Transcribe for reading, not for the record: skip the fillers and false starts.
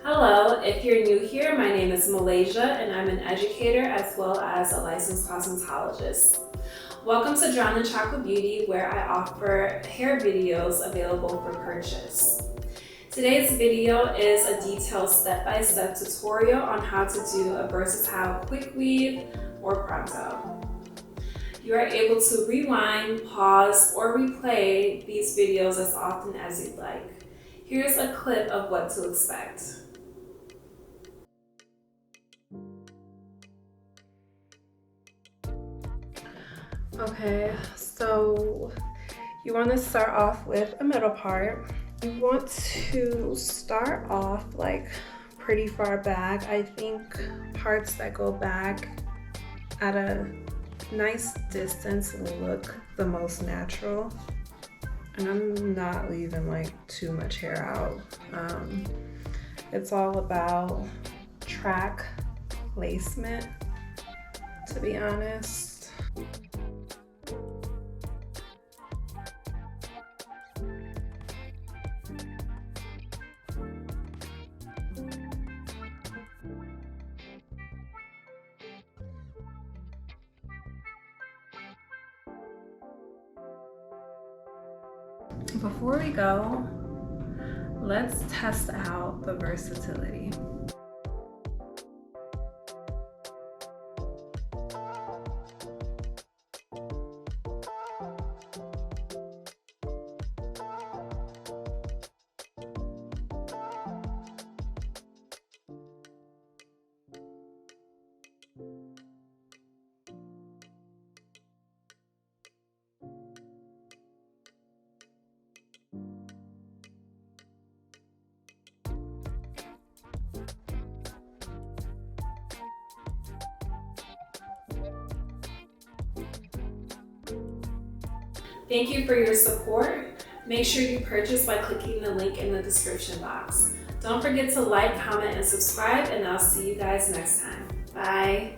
Hello, if you're new here, my name is Malaysia and I'm an educator as well as a licensed cosmetologist. Welcome to DrownInChocolaeBeauty, where I offer hair videos available for purchase. Today's video is a detailed step-by-step tutorial on how to do a versatile quick weave or pronto. You are able to rewind, pause, or replay these videos as often as you'd like. Here's a clip of what to expect. Okay, so you want to start off with a middle part. You want to start off like pretty far back. I think parts that go back at a nice distance will look the most natural. And I'm not leaving like too much hair out. It's all about track placement, to be honest. Before we go, let's test out the versatility. Thank you for your support. Make sure you purchase by clicking the link in the description box. Don't forget to like, comment, and subscribe, and I'll see you guys next time. Bye.